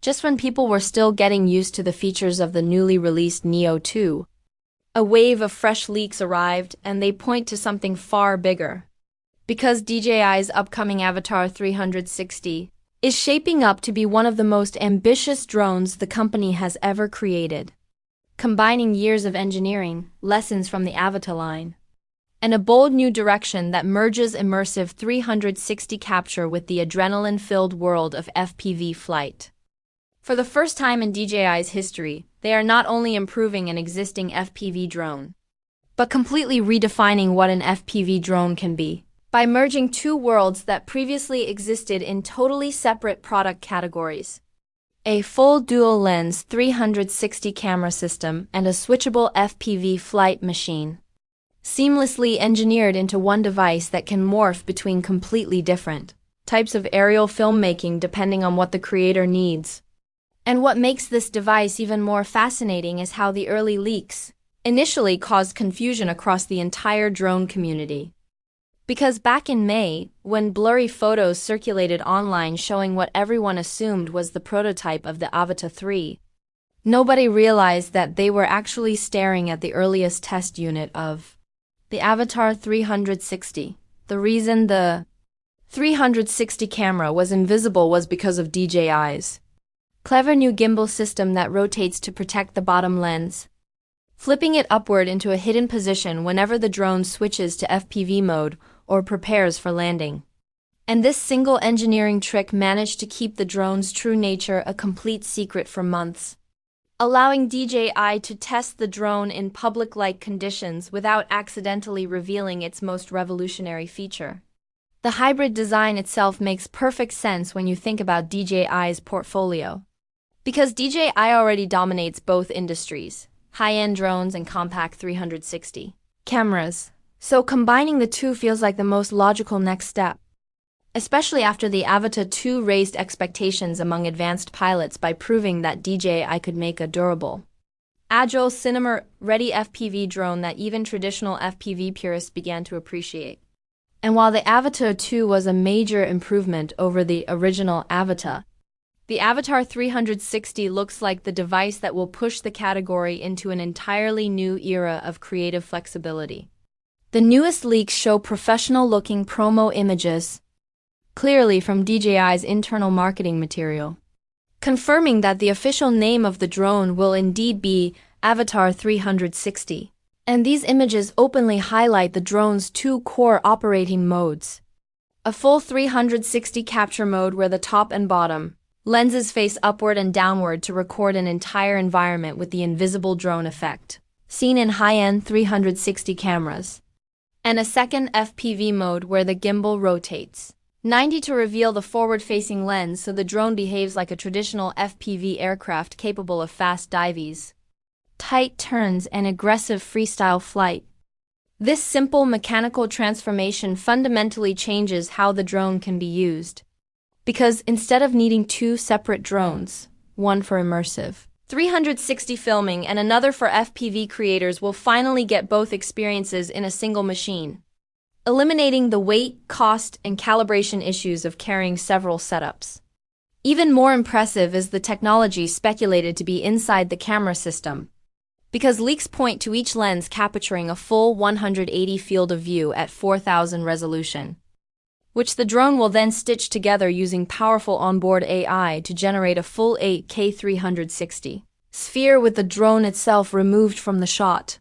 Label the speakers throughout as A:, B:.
A: just when people were still getting used to the features of the newly released Neo 2. A wave of fresh leaks arrived, and they point to something far bigger. Because DJI's upcoming Avatar 360 is shaping up to be one of the most ambitious drones the company has ever created, combining years of engineering, lessons from the Avata line, and a bold new direction that merges immersive 360 capture with the adrenaline-filled world of FPV flight. For the first time in DJI's history, they are not only improving an existing FPV drone, but completely redefining what an FPV drone can be, by merging two worlds that previously existed in totally separate product categories: a full dual-lens 360 camera system and a switchable FPV flight machine, seamlessly engineered into one device that can morph between completely different types of aerial filmmaking depending on what the creator needs. And what makes this device even more fascinating is how the early leaks initially caused confusion across the entire drone community. Because back in May, when blurry photos circulated online showing what everyone assumed was the prototype of the Avata 3, nobody realized that they were actually staring at the earliest test unit of the Avatar 360. The reason the 360 camera was invisible was because of DJI's clever new gimbal system that rotates to protect the bottom lens, flipping it upward into a hidden position whenever the drone switches to FPV mode or prepares for landing. And this single engineering trick managed to keep the drone's true nature a complete secret for months, allowing DJI to test the drone in public-like conditions without accidentally revealing its most revolutionary feature. The hybrid design itself makes perfect sense when you think about DJI's portfolio, because DJI already dominates both industries, high-end drones and compact 360 cameras. So combining the two feels like the most logical next step, especially after the Avata 2 raised expectations among advanced pilots by proving that DJI could make a durable, agile, cinema-ready FPV drone that even traditional FPV purists began to appreciate. And while the Avata 2 was a major improvement over the original Avata, the Avatar 360 looks like the device that will push the category into an entirely new era of creative flexibility. The newest leaks show professional-looking promo images, clearly from DJI's internal marketing material, confirming that the official name of the drone will indeed be Avatar 360. And these images openly highlight the drone's two core operating modes: a full 360 capture mode where the top and bottom lenses face upward and downward to record an entire environment with the invisible drone effect, seen in high-end 360 cameras, and a second FPV mode where the gimbal rotates 90 to reveal the forward-facing lens so the drone behaves like a traditional FPV aircraft capable of fast dives, tight turns, and aggressive freestyle flight. This simple mechanical transformation fundamentally changes how the drone can be used, because instead of needing two separate drones, one for immersive 360 filming and another for FPV creators will finally get both experiences in a single machine, eliminating the weight, cost, and calibration issues of carrying several setups. Even more impressive is the technology speculated to be inside the camera system, because leaks point to each lens capturing a full 180 field of view at 4000 resolution, which the drone will then stitch together using powerful onboard AI to generate a full 8K 360 sphere with the drone itself removed from the shot.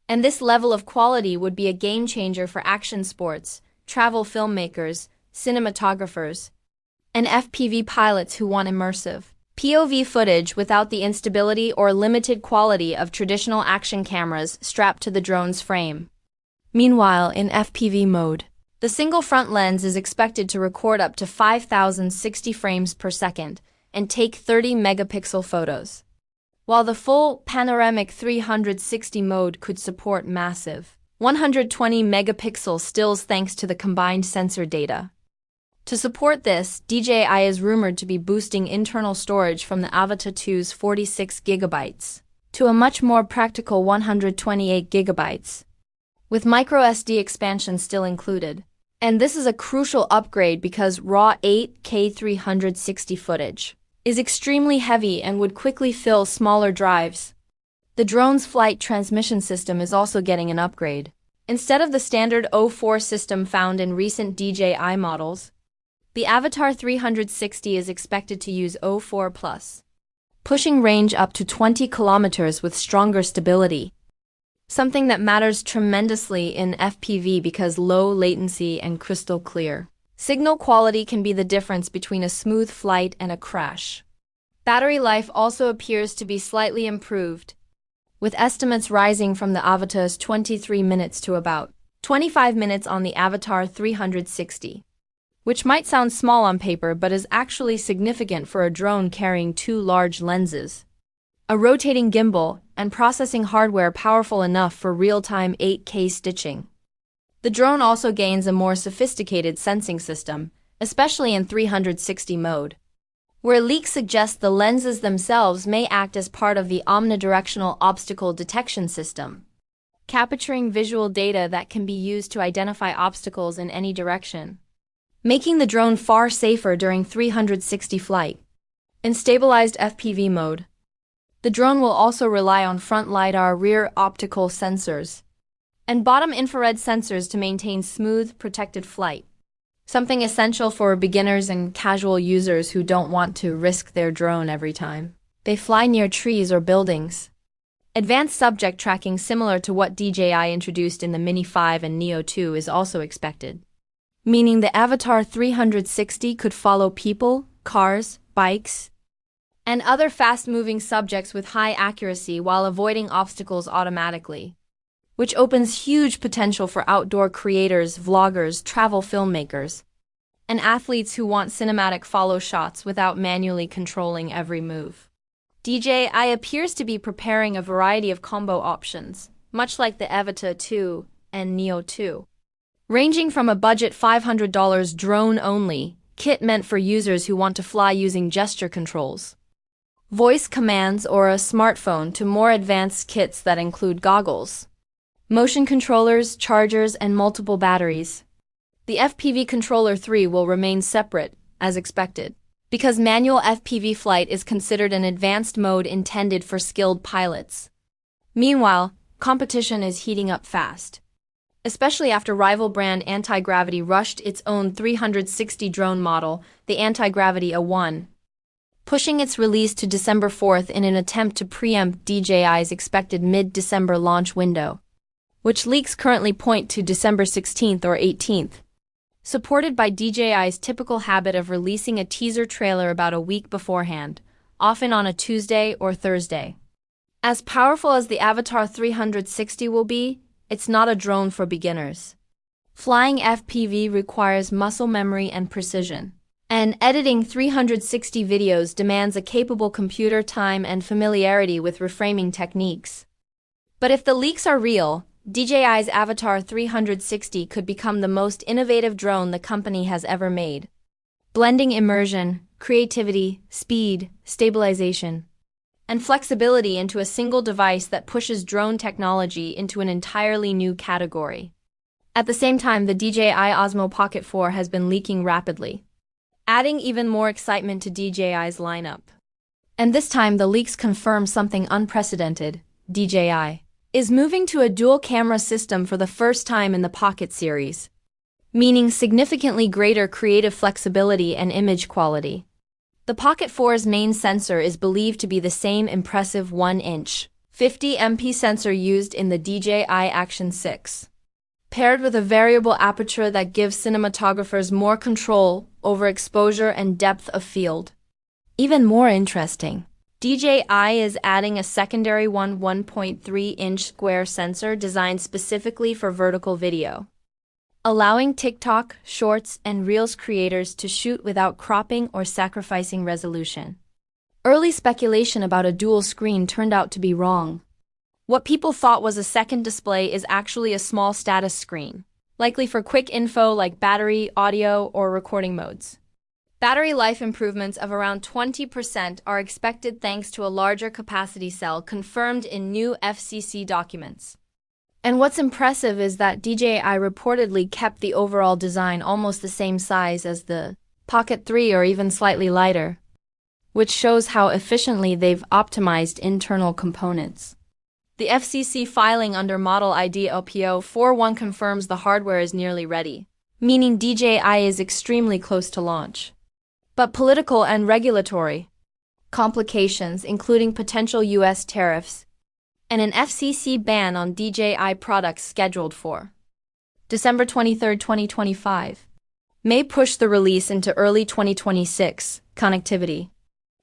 A: And this level of quality would be a game changer for action sports, travel filmmakers, cinematographers, and FPV pilots who want immersive POV footage without the instability or limited quality of traditional action cameras strapped to the drone's frame. Meanwhile, in FPV mode, the single front lens is expected to record up to 5060 frames per second and take 30 megapixel photos, while the full panoramic 360 mode could support massive 120 megapixel stills thanks to the combined sensor data. To support this, DJI is rumored to be boosting internal storage from the Avata 2's 46 gigabytes to a much more practical 128 gigabytes, with microSD expansion still included. And this is a crucial upgrade because raw 8K 360 footage is extremely heavy and would quickly fill smaller drives. The drone's flight transmission system is also getting an upgrade. Instead of the standard 04 system found in recent DJI models, the Avatar 360 is expected to use 04 Plus, pushing range up to 20 kilometers with stronger stability, something that matters tremendously in FPV because low latency and crystal clear signal quality can be the difference between a smooth flight and a crash. Battery life also appears to be slightly improved, with estimates rising from the Avata's 23 minutes to about 25 minutes on the Avatar 360, which might sound small on paper but is actually significant for a drone carrying two large lenses, a rotating gimbal, and processing hardware powerful enough for real-time 8K stitching. The drone also gains a more sophisticated sensing system, especially in 360 mode, where leaks suggest the lenses themselves may act as part of the omnidirectional obstacle detection system, capturing visual data that can be used to identify obstacles in any direction, making the drone far safer during 360 flight. In stabilized FPV mode, the drone will also rely on front LiDAR, rear optical sensors, and bottom infrared sensors to maintain smooth, protected flight, something essential for beginners and casual users who don't want to risk their drone every time they fly near trees or buildings. Advanced subject tracking similar to what DJI introduced in the Mini 5 and Neo 2 is also expected, meaning the Avatar 360 could follow people, cars, bikes, and other fast-moving subjects with high accuracy while avoiding obstacles automatically, which opens huge potential for outdoor creators, vloggers, travel filmmakers, and athletes who want cinematic follow shots without manually controlling every move. DJI appears to be preparing a variety of combo options, much like the Avata 2 and Neo 2, ranging from a budget $500 drone-only kit meant for users who want to fly using gesture controls, voice commands, or a smartphone to more advanced kits that include goggles, motion controllers, chargers, and multiple batteries. The FPV Controller 3 will remain separate, as expected, because manual FPV flight is considered an advanced mode intended for skilled pilots. Meanwhile, competition is heating up fast, especially after rival brand Antigravity rushed its own 360 drone model, the Antigravity A1, pushing its release to December 4th in an attempt to preempt DJI's expected mid-December launch window, which leaks currently point to December 16th or 18th, supported by DJI's typical habit of releasing a teaser trailer about a week beforehand, often on a Tuesday or Thursday. As powerful as the Avatar 360 will be, it's not a drone for beginners. Flying FPV requires muscle memory and precision, and editing 360 videos demands a capable computer time and familiarity with reframing techniques. But if the leaks are real, DJI's Avatar 360 could become the most innovative drone the company has ever made, blending immersion, creativity, speed, stabilization, and flexibility into a single device that pushes drone technology into an entirely new category. At the same time, the DJI Osmo Pocket 4 has been leaking rapidly, adding even more excitement to DJI's lineup. And this time, the leaks confirm something unprecedented. DJI is moving to a dual-camera system for the first time in the Pocket series, meaning significantly greater creative flexibility and image quality. The Pocket 4's main sensor is believed to be the same impressive 1-inch, 50MP sensor used in the DJI Action 6, paired with a variable aperture that gives cinematographers more control over exposure and depth of field. Even more interesting, DJI is adding a secondary 1.3-inch square sensor designed specifically for vertical video, allowing TikTok, Shorts, and Reels creators to shoot without cropping or sacrificing resolution. Early speculation about a dual screen turned out to be wrong. What people thought was a second display is actually a small status screen, likely for quick info like battery, audio, or recording modes. Battery life improvements of around 20% are expected thanks to a larger capacity cell confirmed in new FCC documents. And what's impressive is that DJI reportedly kept the overall design almost the same size as the Pocket 3 or even slightly lighter. which shows how efficiently they've optimized internal components. The FCC filing under Model ID LPO41 confirms the hardware is nearly ready, meaning DJI is extremely close to launch. But political and regulatory complications, including potential US tariffs and an FCC ban on DJI products scheduled for December 23, 2025, may push the release into early 2026. Connectivity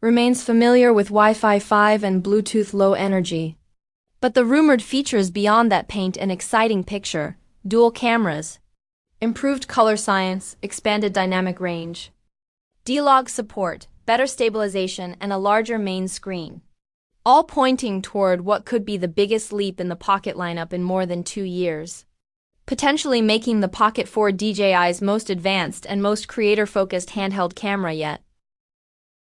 A: remains familiar with Wi-Fi 5 and Bluetooth Low Energy. But the rumored features beyond that paint an exciting picture: dual cameras, improved color science, expanded dynamic range, D-Log support, better stabilization, and a larger main screen, all pointing toward what could be the biggest leap in the Pocket lineup in more than 2 years, potentially making the Pocket 4 DJI's most advanced and most creator-focused handheld camera yet.